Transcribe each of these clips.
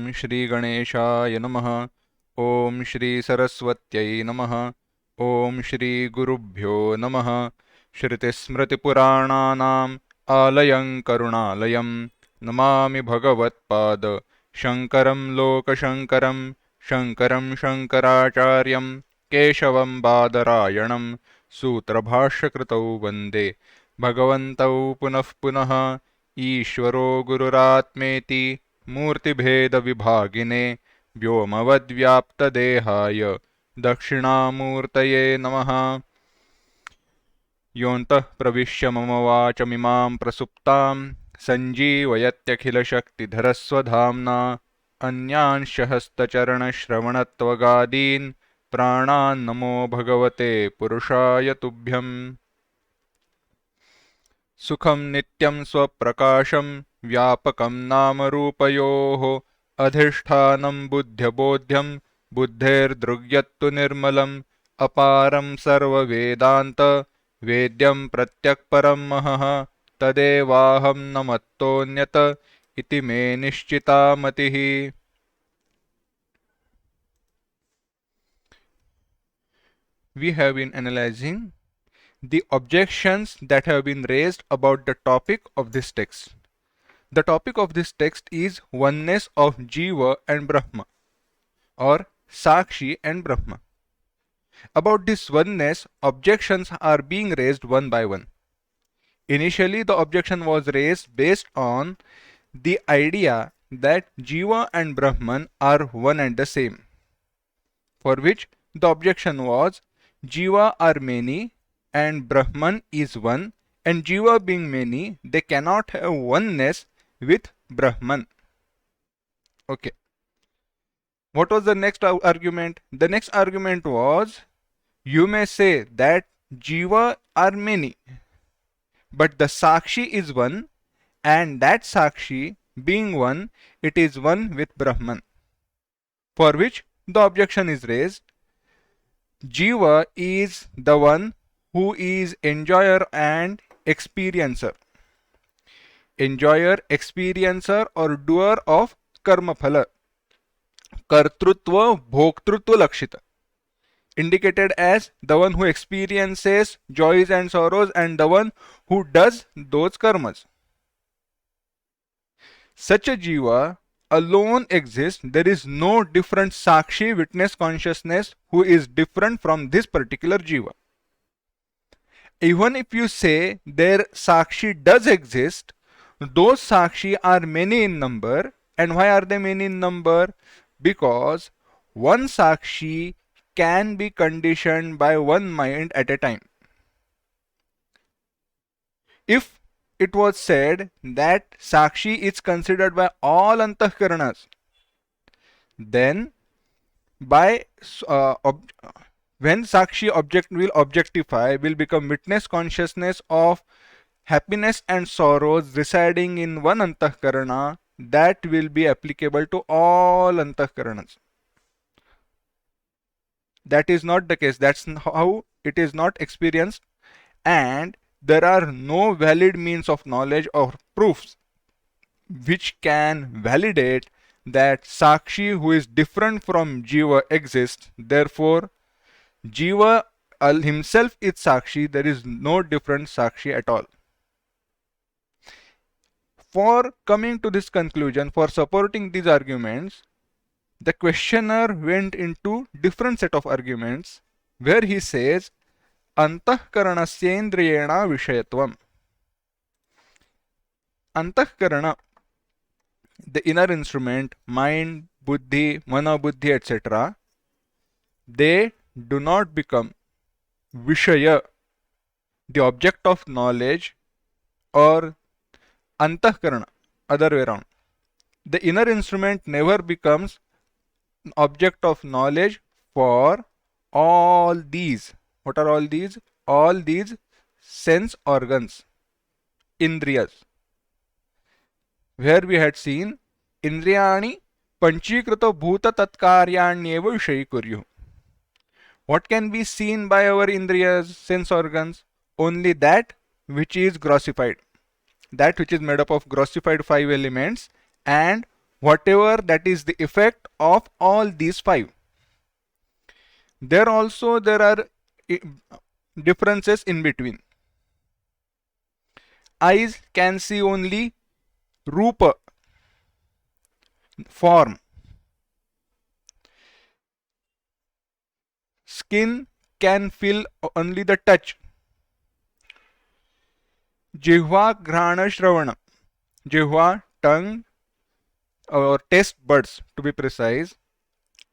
Om Shri Ganeshaya Namaha. Om Shri Saraswatyai Namaha. Om Shri Gurubhyo Namaha. Shruti Smriti Purananam Alayam Karunalayam Namami Bhagavat Pada Shankaram Lokashankaram Shankaram Shankaracharyam Keshavam Badarayanam Sutrabhashakritau Vande Bhagavantau Punah Punah Ishvaro Gururatmeti Murtibheda-vibhagine Vyomavad-vyapta-dehaya Dakshinamurtaye Namaha. Yontah pravishya mama vachamimam prasuptam sanjeevayathyakhilashakti-dharaswadhamna anyanshahastacharana-shravanatvagadin pranan namo bhagavate purushaya tubhyam. Sukham nityam swaprakasham vyapakam namarupayoho adhishthanam buddhyabodhyam buddhir-dhrugyattu nirmalam aparam sarva vedanta vedyam pratyakparam mahaha tadevaham namattonyata iti me nishchita matihi. We have been analyzing the objections that have been raised about the topic of this text. The topic of this text is oneness of Jiva and Brahma, or Sakshi and Brahma. About this oneness, objections are being raised one by one. Initially, the objection was raised based on the idea that Jiva and Brahman are one and the same, for which the objection was Jiva are many and Brahman is one, and Jiva being many, they cannot have oneness with Brahman. Okay. What was the next argument? The next argument was, you may say that Jiva are many, but the Sakshi is one, and that Sakshi being one, it is one with Brahman. For which the objection is raised, Jiva is the one who is enjoyer and experiencer. Enjoyer, experiencer or doer of karma phala. Kartrutva, bhoktrutva lakshita. Indicated as the one who experiences joys and sorrows and the one who does those karmas. Such a Jiva alone exists. There is no different Sakshi, witness consciousness, who is different from this particular Jiva. Even if you say their Sakshi does exist, those Sakshi are many in number. And why are they many in number? Because one Sakshi can be conditioned by one mind at a time. If it was said that Sakshi is considered by all antahkaranas, then by when Sakshi will objectify, will become witness consciousness of happiness and sorrows residing in one antahkarana, that will be applicable to all antahkaranas. That is not the case. That's how it is not experienced, and there are no valid means of knowledge or proofs which can validate that Sakshi who is different from Jiva exists. Therefore, Jiva himself is Sakshi. There is no different Sakshi at all. For coming to this conclusion, for supporting these arguments, the questioner went into different set of arguments where he says antahkaranasyendriyena vishayatvam. Antahkarana, the inner instrument, mind, buddhi, mana buddhi, etc., they do not become Vishaya, the object of knowledge, or antahkarana, other way around. The inner instrument never becomes object of knowledge for all these. What are all these? All these sense organs, indriyas, where we had seen indriyani panchikrita bhuta tatkaryanyeva vishayikuryu. What can be seen by our indriyas, sense organs? Only that which is grossified, that which is made up of grossified 5 elements. And whatever that is the effect of all these five. There are differences in between. Eyes can see only rupa, form. Skin can feel only the touch. Jihva, Ghrana, Shravana. Jihva, tongue, or taste buds to be precise.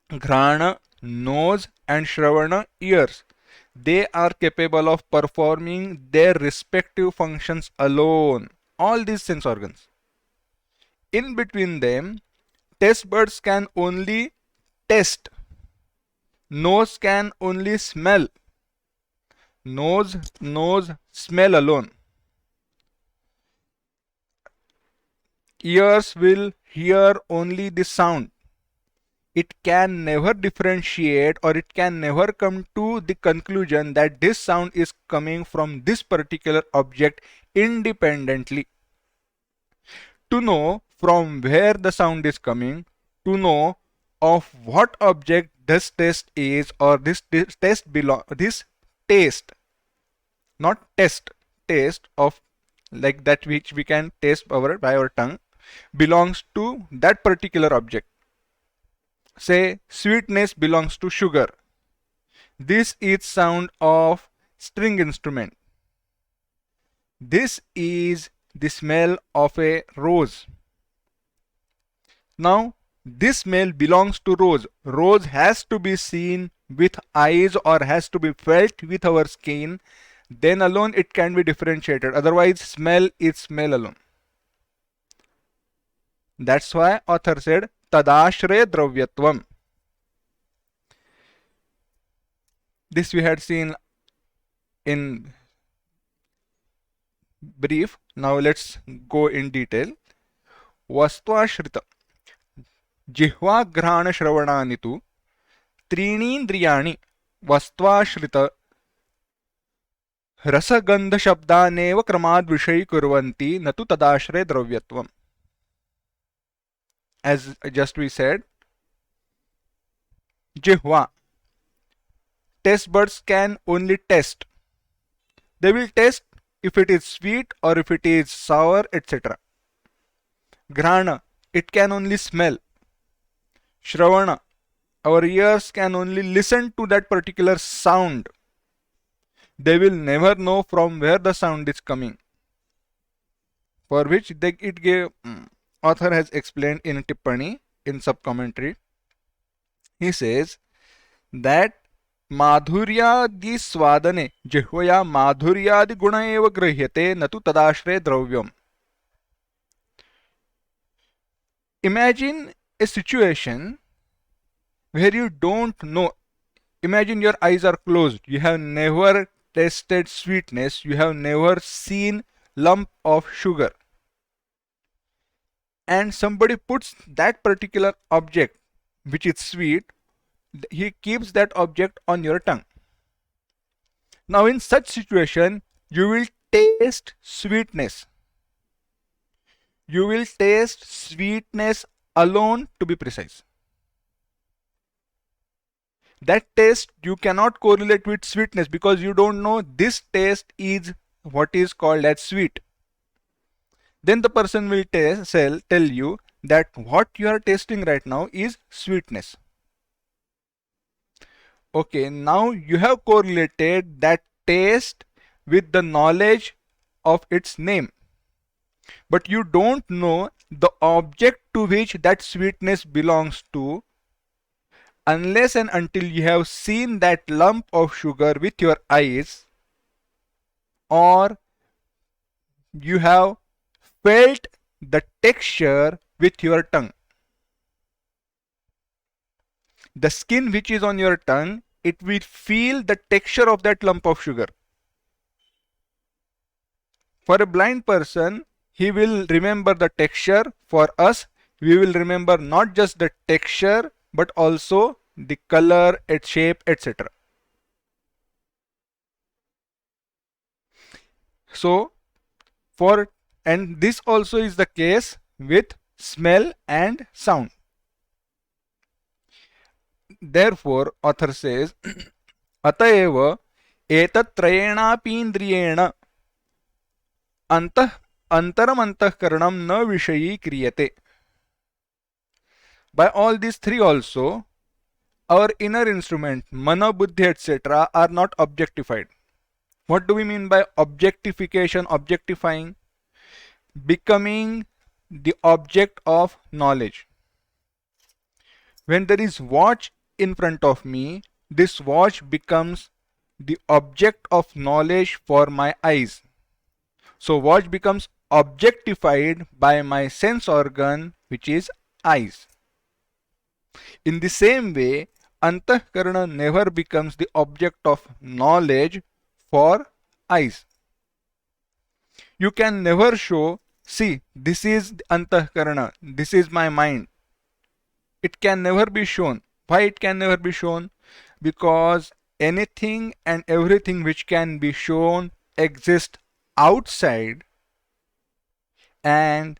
Ghrana, nose, and Shravana, ears. They are capable of performing their respective functions alone. All these sense organs. In between them, taste buds can only taste. Nose can only smell. Nose, smell alone. Ears will hear only the sound. It can never differentiate, or it can never come to the conclusion that this sound is coming from this particular object independently. To know from where the sound is coming, to know of what object this taste is, or this taste, not test, taste of, like that which we can taste by our tongue, belongs to that particular object. Say sweetness belongs to sugar. This is sound of string instrument. This is the smell of a rose. Now this smell belongs to rose. Rose has to be seen with eyes or has to be felt with our skin. Then alone it can be differentiated. Otherwise smell is smell alone. That's why author said tadashre dravyatvam. This we had seen in brief. Now let's go in detail. Vastvashrita jihva grahana shravanani tu त्रीणीन्द्रियाणि वस्त्वाश्रित रसगंध शब्दानेव क्रमाद् विषयीकुर्वन्ति न तु तदाश्रय द्रव्यत्वम्. As just we said, jihva, taste buds can only taste. They will taste if it is sweet or if it is sour, etc. Grahana, it can only smell. Shravana, our ears can only listen to that particular sound. They will never know from where the sound is coming. For which author has explained in Tippani, in sub-commentary. He says that madhuryadi swadane jihvaya madhuryadi guna eva grahyate natu tadashre dravyam. Imagine a situation where you don't know. Imagine your eyes are closed. You have never tasted sweetness. You have never seen lump of sugar. And somebody puts that particular object which is sweet, he keeps that object on your tongue. Now in such situation, you will taste sweetness. You will taste sweetness alone, to be precise. That taste you cannot correlate with sweetness because you don't know this taste is what is called as sweet. Then the person will tell you that what you are tasting right now is sweetness. Okay, now you have correlated that taste with the knowledge of its name. But you don't know the object to which that sweetness belongs to unless and until you have seen that lump of sugar with your eyes, or you have felt the texture with your tongue. The skin which is on your tongue, it will feel the texture of that lump of sugar. For a blind person, he will remember the texture. For us, we will remember not just the texture but also the color, its shape, etc. So and this also is the case with smell and sound. Therefore, author says, अतएव एतत्त्रयेणापीन्द्रियेण अंतरमंतःकरणं न विषयी क्रियते. By all these three also, our inner instrument, mana, buddhi, etc. are not objectified. What do we mean by objectification, objectifying? Becoming the object of knowledge. When there is watch in front of me, this watch becomes the object of knowledge for my eyes. So watch becomes objectified by my sense organ, which is eyes. In the same way, antahkarana never becomes the object of knowledge for eyes. You can never show, see, this is antahkarana, this is my mind. It can never be shown. Why it can never be shown? Because anything and everything which can be shown exists outside and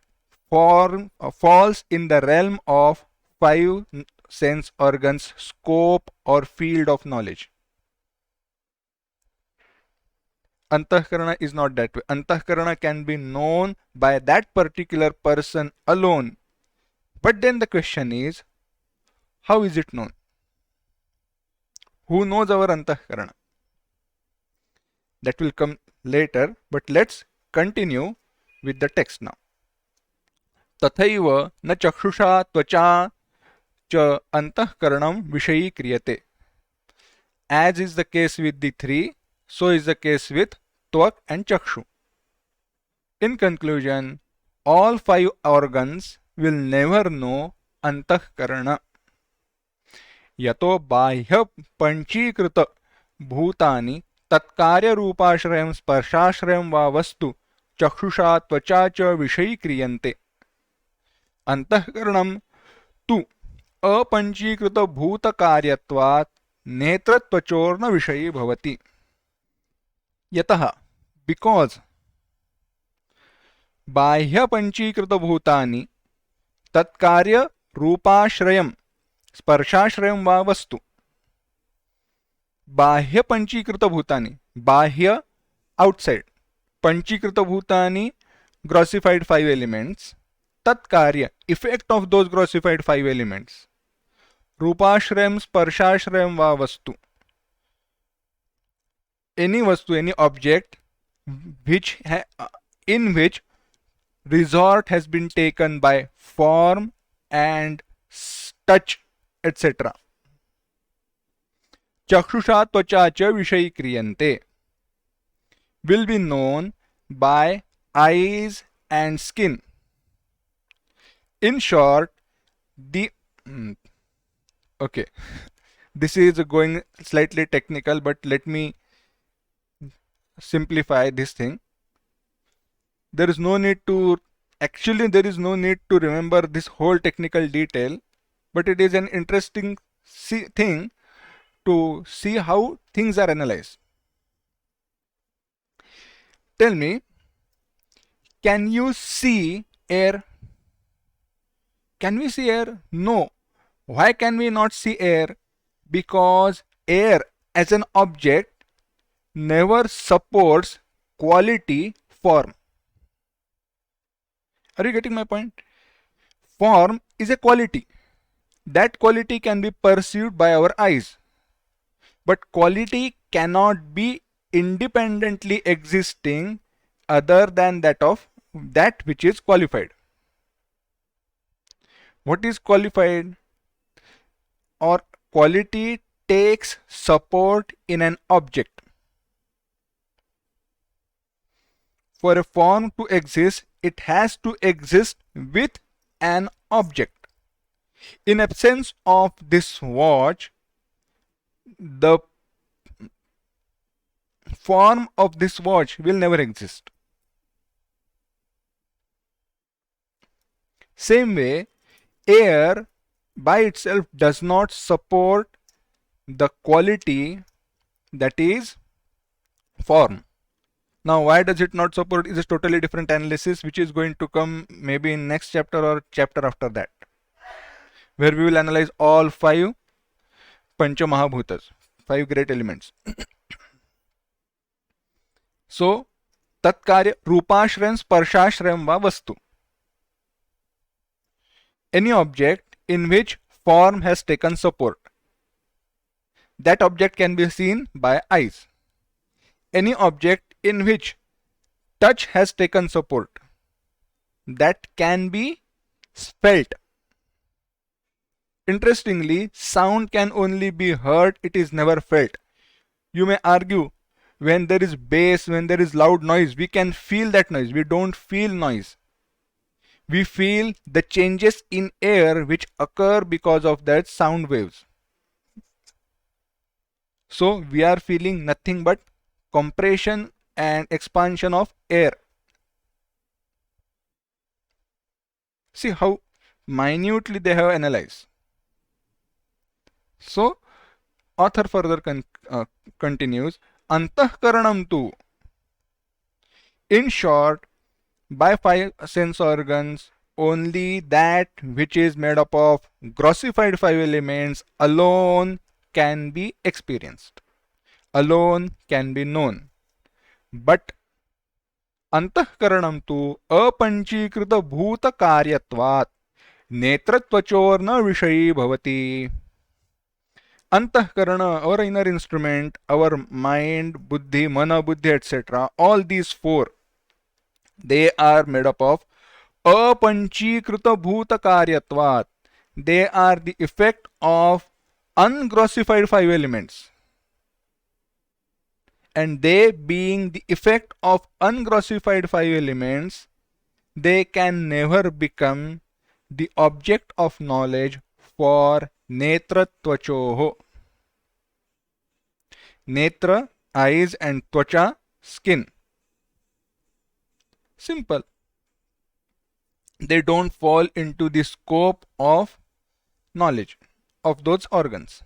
falls in the realm of five sense organs, scope or field of knowledge. Antahkarana is not that way. Antahkarana can be known by that particular person alone. But then the question is, how is it known? Who knows our antahkarana? That will come later, but let's continue with the text now. तथैव न चक्षुषा त्वचा च antahkaranam विषयी क्रियते. As is the case with the three, so is the case with tvak and chakshu. In conclusion, all five organs will never know antahkarana. यतो बाह्य पंचीकृत भूतानि तत्कार्य रूपाश्रयं स्पर्शाश्रयं वा वस्तु चक्षुषा त्वचा च विषयी क्रियन्ते. अंतःकरणं तु अपंचीकृत भूत कार्यत्वात् नेत्रत्वचोर्न विषयी भवति. यतः because बाह्य पंचीकृत भूतानि तत्कार्य रूपाश्रयं स्पर्शाश्रयं वा वस्तु. बाह्य पंचीकृत भूतानि, बाह्य outside, पंचीकृत भूतानि grossified five elements, तत्कार्य effect of those grossified five elements, रूपाश्रयं स्पर्शाश्रयं वा वस्तु, any vastu, any object which in which resort has been taken by form and touch, etc. Chakshusha tvacha cha vishayi kriyante will be known by eyes and skin. In short, the okay, this is going slightly technical, but let me simplify this thing. There is no need to remember this whole technical detail, but it is an interesting thing to see how things are analyzed. Tell me, can you see air? Can we see air? No. Why can we not see air? Because air as an object never supports quality form. Are you getting my point? Form is a quality. That quality can be perceived by our eyes. But quality cannot be independently existing other than that of that which is qualified. What is qualified? Or quality takes support in an object. For a form to exist, it has to exist with an object. In absence of this watch, the form of this watch will never exist. Same way, air by itself does not support the quality that is form. Now, why does it not support is a totally different analysis, which is going to come maybe in next chapter or chapter after that, where we will analyze all five Pancha Mahabhutas, five great elements. So, tatkarya rupashrayam sparshashrayam va vastu. Any object in which form has taken support. That object can be seen by eyes. Any object in which touch has taken support. That can be felt. Interestingly, sound can only be heard, it is never felt. You may argue, when there is bass, when there is loud noise, we can feel that noise. We don't feel noise. We feel the changes in air which occur because of that sound waves. So we are feeling nothing but compression and expansion of air. See how minutely they have analyzed. So author further continues, antahkaranam tu. In short, by five sense organs, only that which is made up of grossified five elements alone can be experienced, alone can be known. But antahkaranam tu apanchíkrita bhuta karyatvat netratvacorna vishayi bhavati. Antahkarana, our inner instrument, our mind, buddhi, mana, buddhi, etc., all these four, they are made up of apanchíkrita bhuta karyatvat. They are the effect of ungrossified five elements. And they being the effect of ungrossified five elements, they can never become the object of knowledge for netratvachoho. Netra, eyes, and tvacha, skin. Simple. They don't fall into the scope of knowledge of those organs.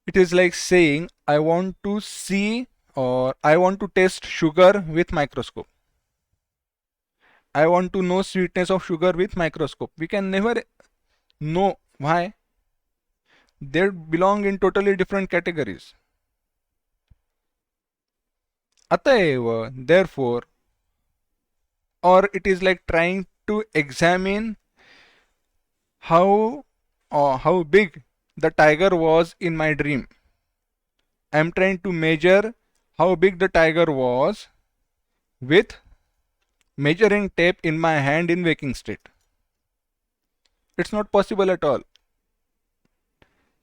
It is like saying, I want to see or I want to taste sugar with microscope. I want to know sweetness of sugar with microscope. We can never know. Why? They belong in totally different categories. Ataeva, therefore, or it is like trying to examine how big the tiger was in my dream. I am trying to measure how big the tiger was with measuring tape in my hand in waking state. It's not possible at all.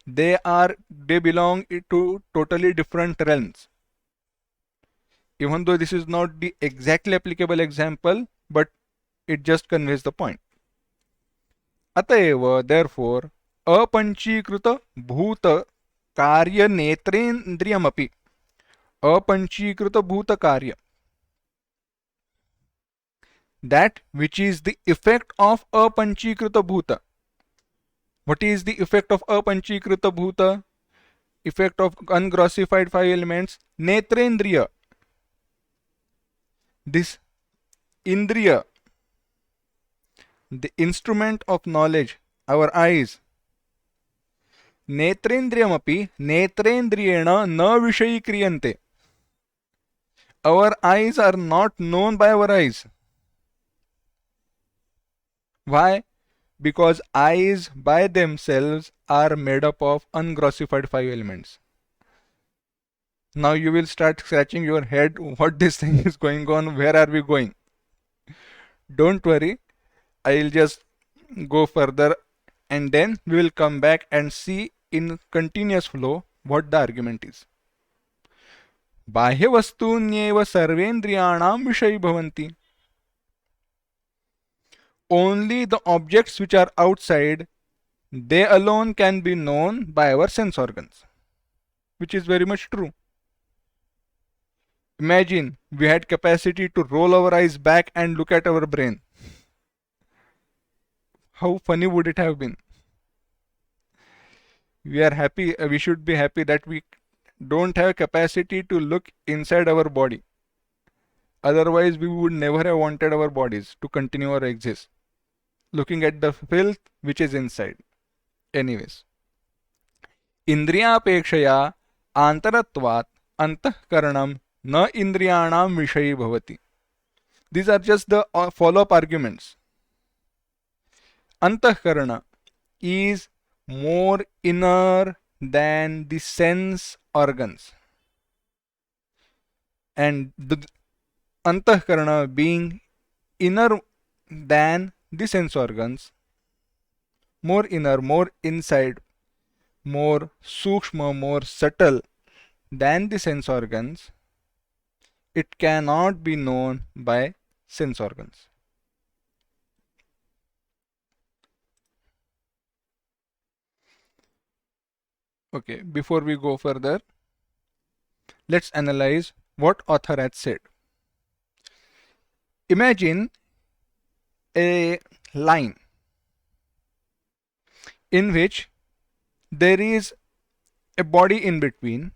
They belong to totally different realms. Even though this is not the exactly applicable example, but it just conveys the point. Ataeva, therefore, apanchíkrita bhuta karya netrendriyamapi. Apanchíkrita bhuta karya. That which is the effect of apanchíkrita bhuta. What is the effect of apanchíkrita bhuta? Effect of ungrossified five elements. Netrendriya. This indriya, the instrument of knowledge, our eyes. Netrendriyamapi netrendriyena na vishayi kriyante. Our eyes are not known by our eyes. Why? Because eyes by themselves are made up of ungrossified five elements. Now you will start scratching your head, what this thing is going on, where are we going? Don't worry, I'll just go further and then we will come back and see in continuous flow what the argument is. Bahya vastunyeva sarvendriyanam vishayi bhavanti. Only the objects which are outside, they alone can be known by our sense organs, which is very much true. Imagine we had capacity to roll our eyes back and look at our brain. How funny would it have been? We are happy, we should be happy that we don't have capacity to look inside our body. Otherwise, we would never have wanted our bodies to continue or exist. Looking at the filth which is inside. Anyways. इंद्रियापेक्षया आंतरत्वात् अंतःकरणं न इंद्रियाणां विषयी भवति. These are just the follow-up arguments. Antahkarana is more inner than the sense organs. And the antahkarana being inner than the sense organs, more inner, more inside, more sukshma, more subtle than the sense organs, it cannot be known by sense organs. Okay, before we go further, let's analyze what author has said. Imagine a line in which there is a body in between,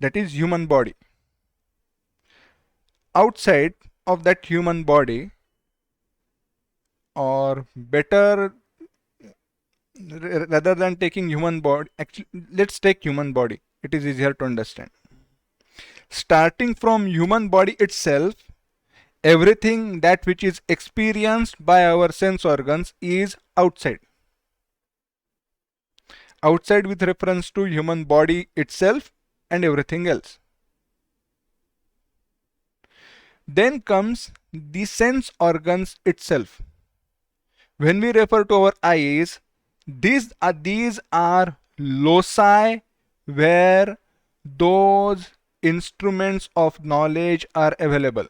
that is human body. Outside of that human body, or better, rather than taking human body, actually let's take human body, it is easier to understand. Starting from human body itself, everything that which is experienced by our sense organs is outside. Outside with reference to human body itself and everything else. Then comes the sense organs itself. When we refer to our eyes, these are loci where those instruments of knowledge are available.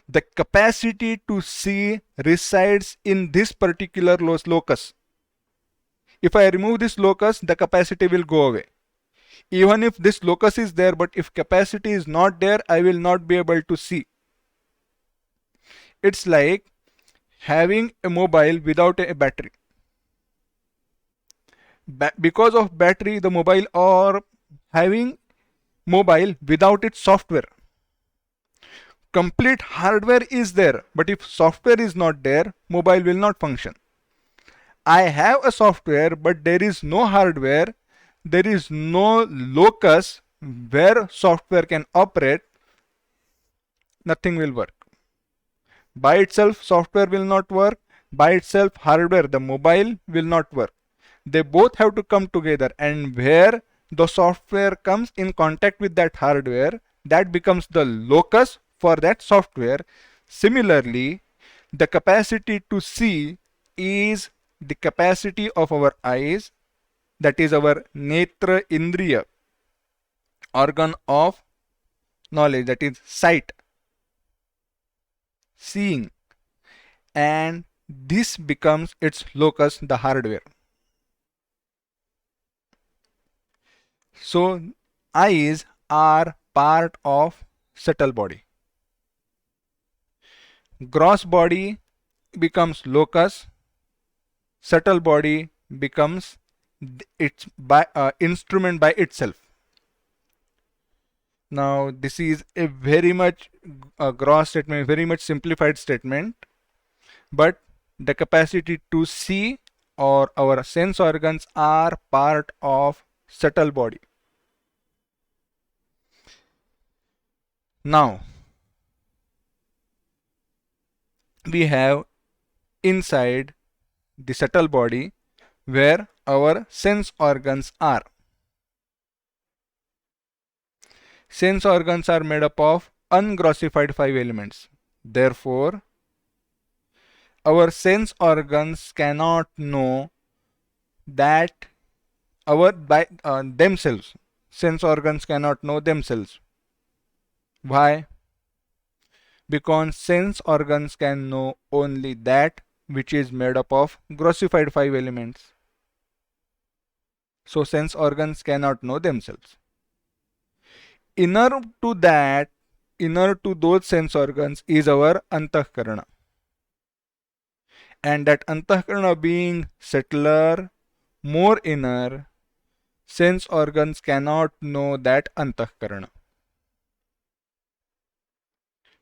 The capacity to see resides in this particular locus. If I remove this locus, the capacity will go away. Even if this locus is there, but if capacity is not there, I will not be able to see. It's like having a mobile without a battery. Because of battery, the mobile, or having mobile without its software. Complete hardware is there, but if software is not there, mobile will not function. I have a software, but there is no hardware, there is no locus where software can operate, nothing will work. By itself, software will not work. By itself, hardware, the mobile, will not work. They both have to come together, and where the software comes in contact with that hardware, that becomes the locus for that software. Similarly, the capacity to see is the capacity of our eyes, that is our netra indriya, organ of knowledge, that is sight, seeing, and this becomes its locus, the hardware. So eyes are part of subtle body. Gross body becomes locus, subtle body becomes its instrument by itself. Now this is a very much gross statement, very much simplified statement, but the capacity to see or our sense organs are part of subtle body. Now we have inside the subtle body where our sense organs are. Sense organs are made up of ungrossified 5 elements. Therefore, our sense organs cannot know that by themselves. Sense organs cannot know themselves. Why? Because sense organs can know only that which is made up of grossified 5 elements. So sense organs cannot know themselves. Inner to that, inner to those sense organs is our antahkarana. And that antahkarana being subtler, more inner, sense organs cannot know that antahkarana.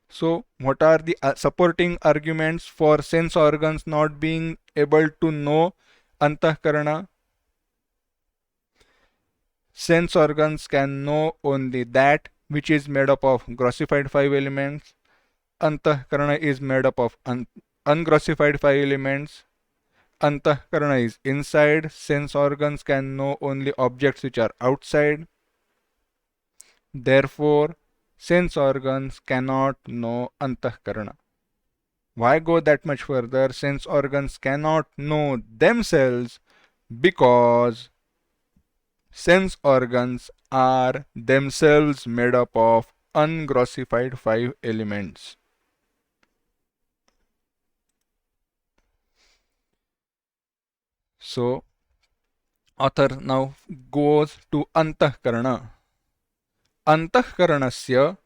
So, what are the supporting arguments for sense organs not being able to know antahkarana? Sense organs can know only that which is made up of grossified five elements. Antahkarana is made up of ungrossified five elements. Antahkarana is inside. Sense organs can know only objects which are outside. Therefore, sense organs cannot know antahkarana. Why go that much further? Sense organs cannot know themselves because sense organs are themselves made up of ungrossified five elements. So, author now goes to antahkarana. Antahkaranasya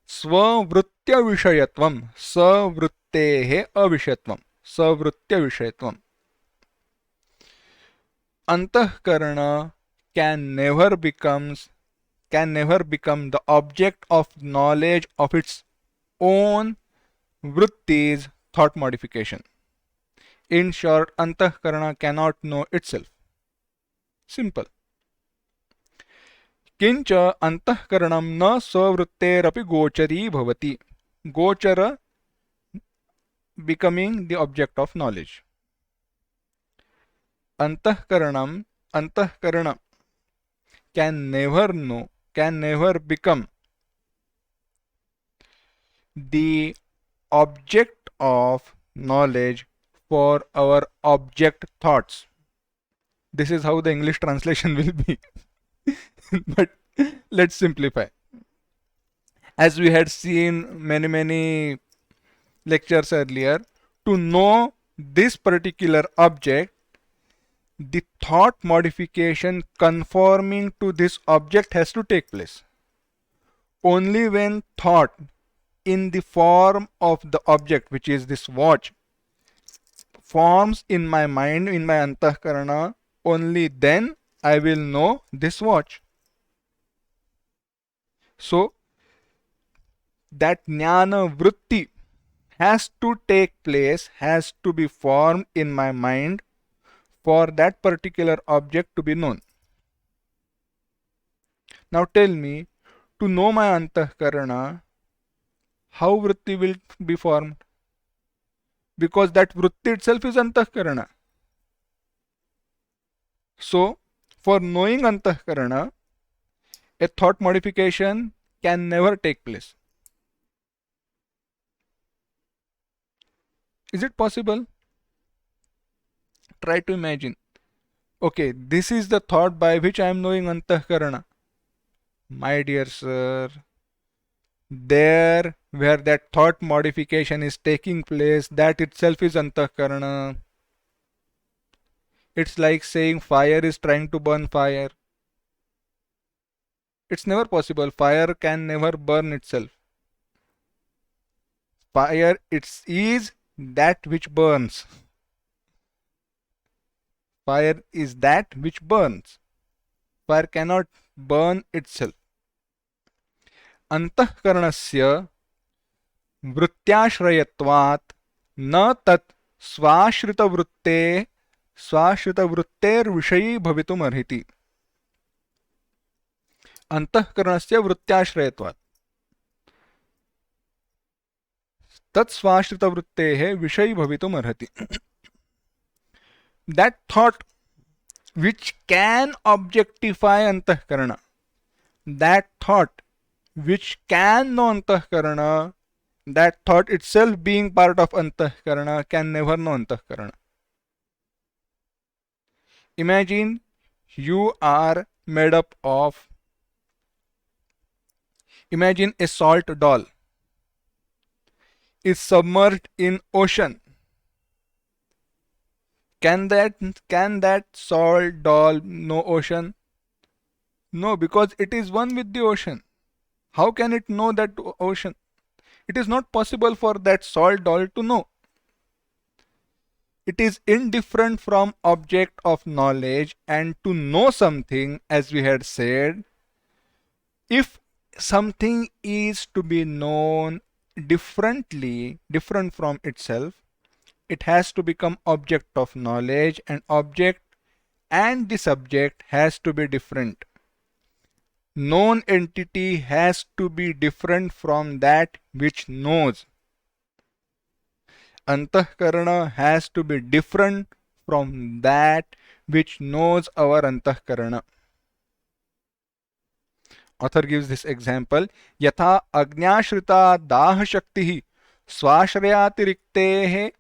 स्ववृत्त्य विषयत्वम सवृत्तेः अविषयत्वम सवृत्त्य विषयत्वम. Antahkarana can never become the object of knowledge of its own vritti's thought modification. In short, antahkarana cannot know itself. Simple. किंच अंतःकरणं न स्ववृत्तेरपि गोचरी भवति. गोचर becoming the object of knowledge. Antahkarana can never become the object of knowledge for our object thoughts. This is how the English translation will be. But let's simplify. As we had seen many lectures earlier, to know this particular object, the thought modification conforming to this object has to take place. Only when thought in the form of the object, which is this watch, forms in my mind, in my antahkarana, only then I will know this watch. So, that jnana vritti has to take place, has to be formed in my mind for that particular object to be known. Now tell me, to know my antahkarana, how vritti will be formed? Because that vritti itself is antahkarana. So, for knowing antahkarana, a thought modification can never take place. Is it possible? Try to imagine. Okay, this is the thought by which I am knowing antahkarana. My dear sir, there where that thought modification is taking place, that itself is antahkarana. It's like saying fire is trying to burn fire. It's never possible. Fire can never burn itself. Fire is that which burns. Fire is that which burns. Fire cannot burn itself. Antahkaranasya वृत्त्याश्रयत्वात् न तत् स्वाश्रितवृत्तेर्विषयी भवितुमर्हति. अंतःकरणस्य वृत्त्याश्रयत्वात् तत् स्वाश्रितवृत्तेः विषयी भवितुमर्हति. That thought which can objectify antahkarana, that thought which can know antahkarana, that thought itself being part of antahkarana can never know antahkarana. Imagine you are made up of, imagine a salt doll is submerged in ocean. Can that salt doll know ocean? No, because it is one with the ocean. How can it know that ocean? It is not possible for that salt doll to know. It is indifferent from object of knowledge, and to know something, as we had said, if something is to be known different from itself, it has to become object of knowledge, and object and the subject has to be different. Known entity has to be different from that which knows. Antahkarana has to be different from that which knows our antahkarana. Author gives this example. Yatha agnyashrita daha shakti swashrayatirikteh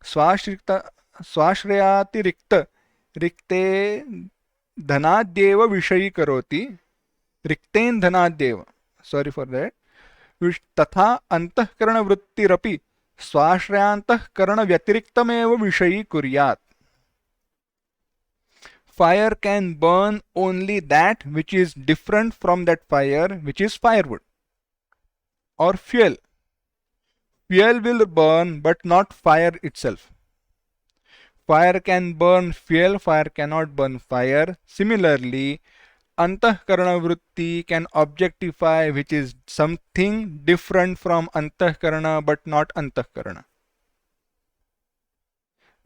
swashrita swashrayatirikt rikte dhanadyeva vishayi karoti रिक्तेन धनाद्येव, sorry for that, तथा अंतःकरण वृत्तिरपि स्वाश्रयांतःकरण व्यतिरिक्तमेव विषयी कुर्यात्. Fire can burn only that which is different from that fire, which is firewood or fuel. Fuel will burn but not fire itself. Fire can burn fuel, fire cannot burn fire. Similarly, antahkarana vritti can objectify which is something different from antahkarana but not antahkarana.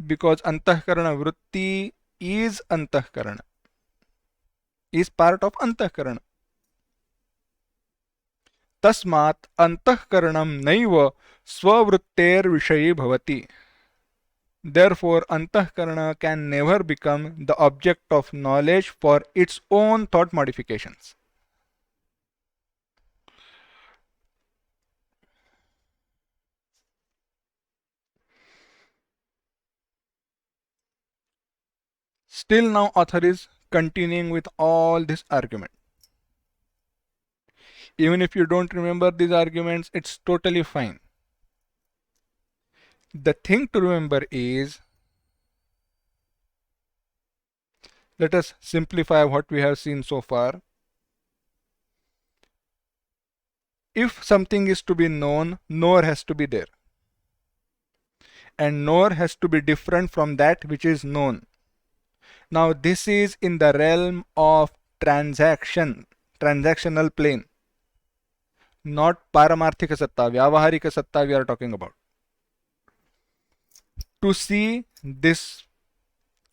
Because antahkarana vritti is antahkarana, is part of antahkarana. Tasmat antahkaranam naiva swavritter vishayi bhavati. Therefore, antahkarana can never become the object of knowledge for its own thought modifications. Still now author is continuing with all this argument. Even if you don't remember these arguments, it's totally fine. The thing to remember is, let us simplify what we have seen so far. If something is to be known, knower has to be there. And knower has to be different from that which is known. Now this is in the realm of transaction, transactional plane. Not paramarthika satta, vyavaharika satta we are talking about. To see this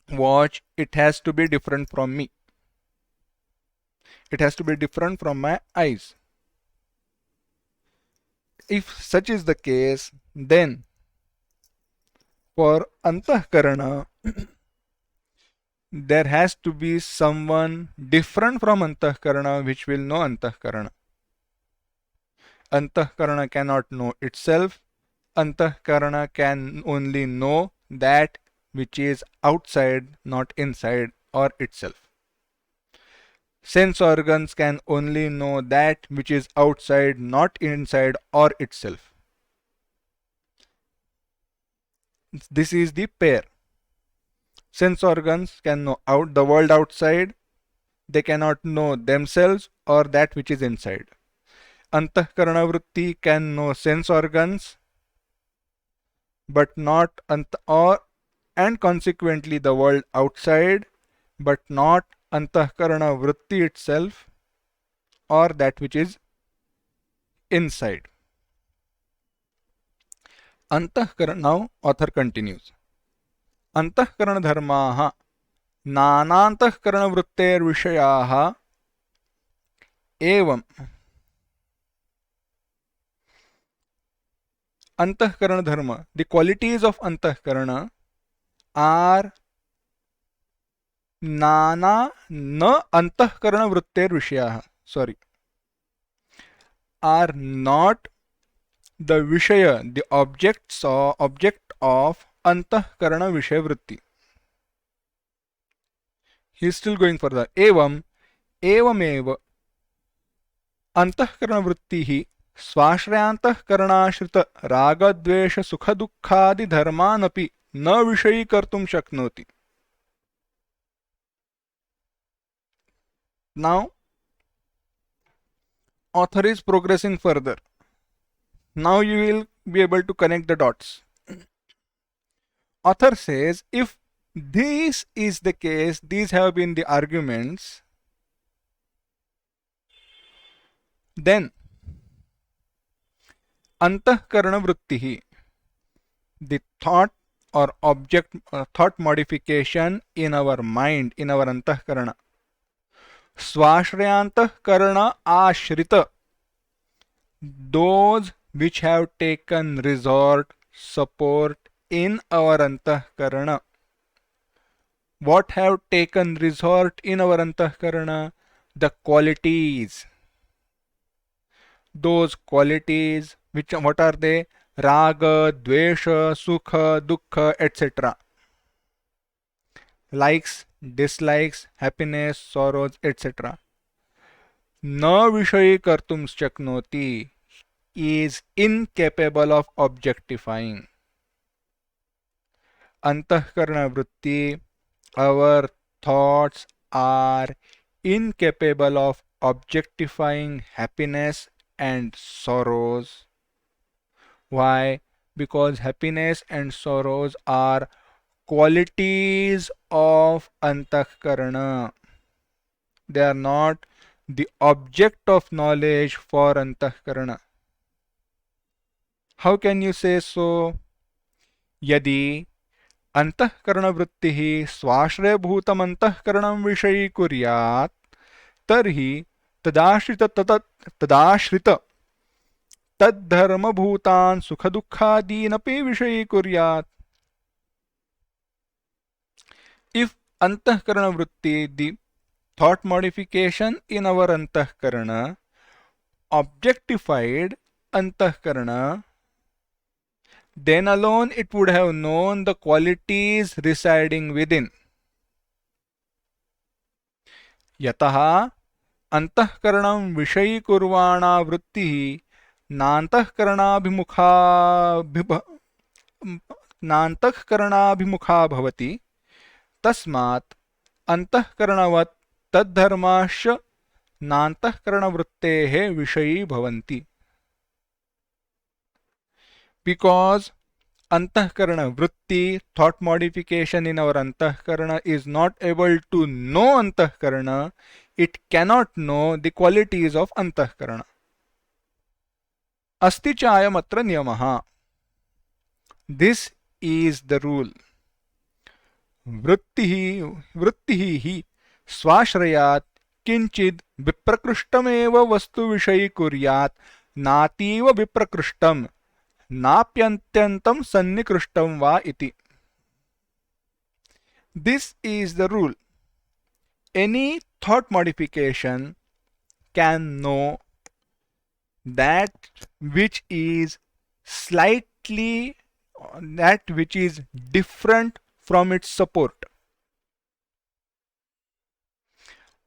watch, it has to be different from me. It has to be different from my eyes. If such is the case, then for antahkarana, there has to be someone different from antahkarana which will know antahkarana. Antahkarana cannot know itself. Antahkarana can only know that which is outside, not inside or itself. Sense organs can only know that which is outside, not inside or itself. This is the pair. Sense organs can know the world outside. They cannot know themselves or that which is inside. Antahkarana vritti can know sense organs but not and consequently the world outside, but not antahkarana vritti itself or that which is inside. Antahkarana, now author continues. Antahkarana dharmaha nanantahkarana vritter vishayaha evam. Antahkarana dharma, the qualities of antahkarana are nana na antahkarana vritter vishayaha. Sorry. Are not the vishaya, the object of antahkarana vishaya vritti. He is still going further. Evam eva antahkarana vrittihi स्वाश्रयांतःकरणाश्रित रागद्वेष सुख दुःखादि धर्मानपि न विषयीकर्तुं शक्नोति. Now author is progressing further. Now you will be able to connect the dots. Author says, if this is the case, these have been the arguments, then antahkarana vrittihi, the thought or object thought modification in our mind, in our antahkarana, swashrayantahkarana ashrita, those which have taken resort, support in our antahkarana. What have taken resort in our antahkarana? The qualities. Those qualities, which what are they? Raga, dvesha, sukha, dukkha, etc. Likes, dislikes, happiness, sorrows, etc. न विषयीकर्तुं शक्नोति, is incapable of objectifying. Antahkarana vritti, our thoughts are incapable of objectifying happiness and sorrows. Why? Because happiness and sorrows are qualities of antahkarana. They are not the object of knowledge for antahkarana. How can you say so? Yadi antahkaranavrittihi स्वाश्रयभूतम् antahkaranam विषयीकुर्यात् तर्हि तदाश्रित तद्धर्मभूतान् सुखदुःखादीनपि विषयीकुर्यात्. If antahkarana vritti, the thought modification in our antahkarana, objectified antahkarana, then alone it would have known the qualities residing within. Yataha antahkaranam vishayīkurvāna vrittihi नान्तःकरणाभिमुखा भवति, तस्मात् antahkaranavat तद्धर्माश्च नान्तःकरणवृत्तेः विषयी भवन्ति. Because antahkarana vritti, thought modification in our antahkarana, is not able to know antahkarana, it cannot know the qualities of antahkarana. Asti cha ayam atra niyamaha. This is the rule. वृत्तिः हि स्वाश्रयात् किंचिद विप्रकृष्टमेव वस्तु विषयीकुर्यात् नातीव विप्रकृष्टं नाप्यन्त्यन्तं सन्निकृष्टं वा इति. This is the rule. Any thought modification can know that which is slightly, that which is different from its support,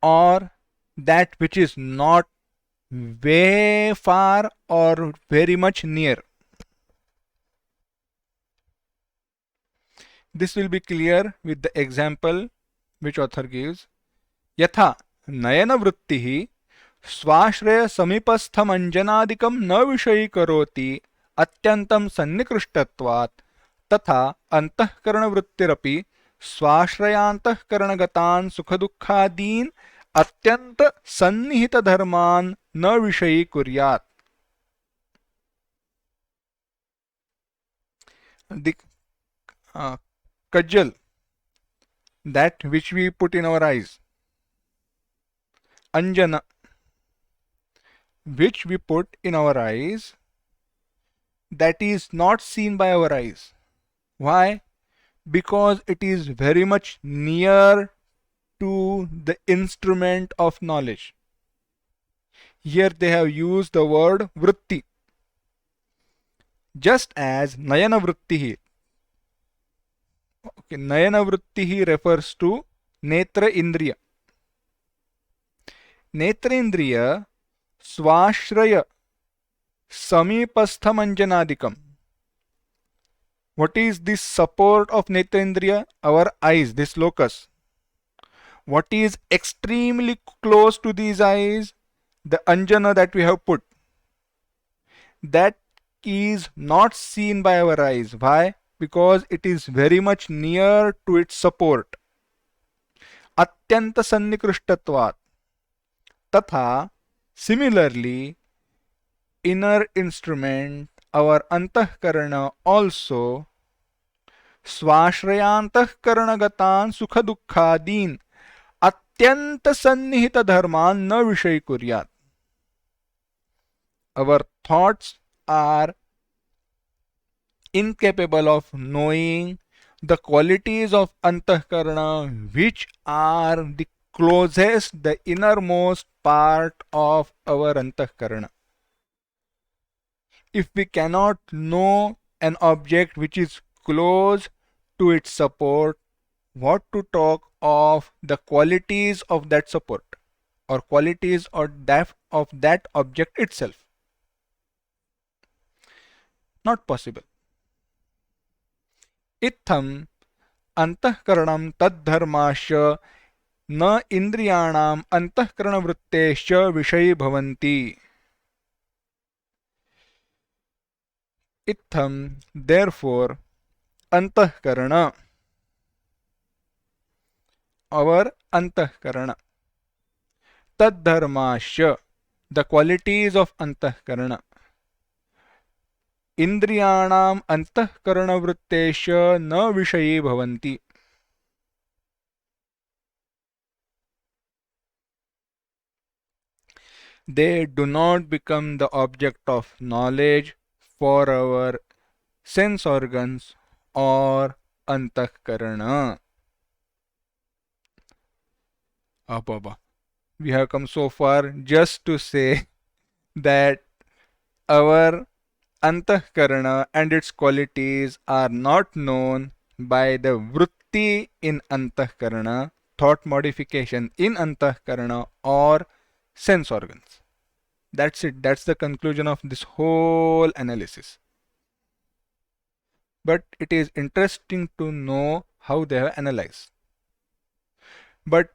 or that which is not way far or very much near. This will be clear with the example which author gives. Yatha nayana vrittihi स्वाश्रय समीपस्थमंजनादिकं न विषयीकरोति अत्यन्तं सन्निकृष्टत्वात् तथा अंतःकरणवृत्तिरपि स्वाश्रयान्तःकरणगतान् सुखदुःखादीन् अत्यंत सन्निहितधर्मान् न विषयीकुर्यात्. The kajal, that which we put in our eyes, anjana, which we put in our eyes, that is not seen by our eyes. Why? Because it is very much near to the instrument of knowledge. Here they have used the word vritti. Just as nayana vrittihi. Okay, nayana vrittihi refers to netra indriya. Netra indriya swashraya samipasthamanjanadikam. What is this support of netrendriya? Our eyes, this locus. What is extremely close to these eyes? The anjana that we have put. That is not seen by our eyes. Why? because it is very much near to its support. Atyanta sannikrishtatvat. Tatha, similarly, inner instrument, our antahkarana also, स्वाश्रयांतःकरणगतान् सुखदुःखादीन् अत्यंत सन्निहित धर्मान न विषय कुर्यात्. Our thoughts are incapable of knowing the qualities of antahkarana which are the closest, the innermost part of our antahkarana. If we cannot know an object which is close to its support, what to talk of the qualities of that support or qualities of that object itself? Not possible. Itham antahkaranam taddharmasya न इंद्रियाणाम अंतःकरण वृत्तेश्च विषयी भवन्ति. Itham, therefore, antahkarana, our antahkarana, taddharmasya, the qualities of antahkarana, indriyanam antahkarana vrittesha na vishayi bhavanti. They do not become the object of knowledge for our sense organs or antahkarana. Ababa. We have come so far just to say that our antahkarana and its qualities are not known by the vritti in antahkarana, thought modification in antahkarana, or sense organs. That's it. That's the conclusion of this whole analysis. But it is interesting to know how they have analyzed. But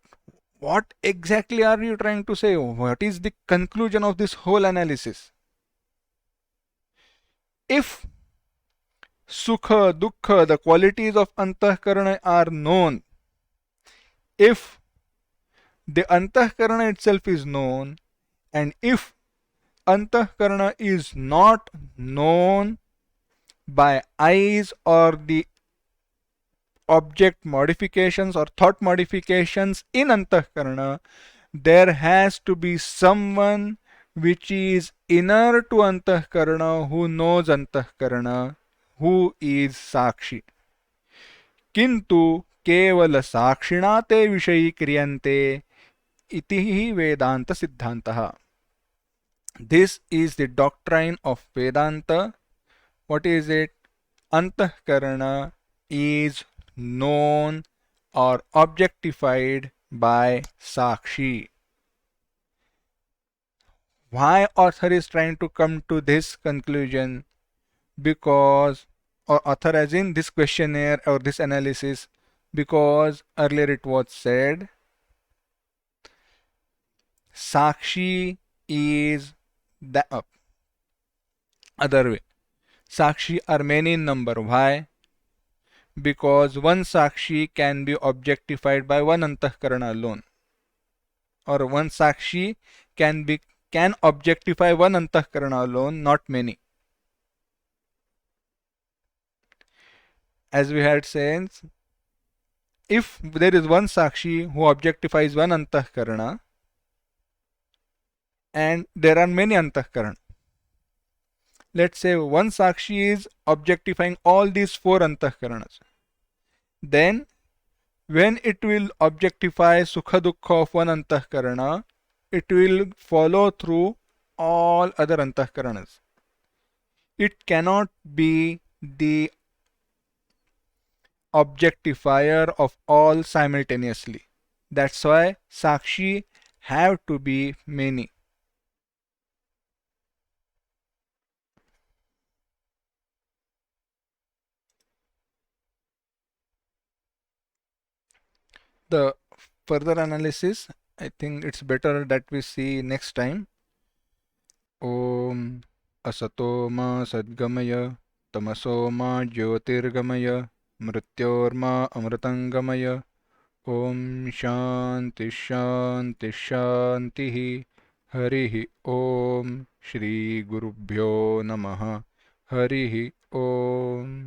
what exactly are you trying to say? What is the conclusion of this whole analysis? If sukha, dukkha, the qualities of antahkarana are known, if the antahkarana itself is known, and if antahkarana is not known by eyes or the object modifications or thought modifications in antahkarana, there has to be someone which is inner to antahkarana who knows antahkarana, who is Sakshi. Kintu kevala sakshina te vishayi kriyante iti hi Vedanta siddhantaha. This is the doctrine of Vedanta. What is it? Antahkarana is known or objectified by Sakshi. Why author is trying to come to this conclusion? Because, or author as in this questionnaire or this analysis, because earlier it was said Sakshi is the other way. Sakshi are many in number. Why? Because one Sakshi can be objectified by one antahkarana alone, or one Sakshi can objectify one antahkarana alone, not many. As we had said, if there is one Sakshi who objectifies one antahkarana and there are many antahkarana, let's say one Sakshi is objectifying all these four antahkaranas, then when it will objectify sukha dukkha of one antahkarana, it will follow through all other antahkaranas. It cannot be the objectifier of all simultaneously. That's why Sakshi have to be many. The further analysis, I think it's better that we see next time. Om Asato Ma Sadgamaya तमसो मा ज्योतिर्गमय मृत्योर्मा अमृतंगमय ओम शांति शांति शांति हरि ओम श्री गुरुभ्यो नमः हरि ओम।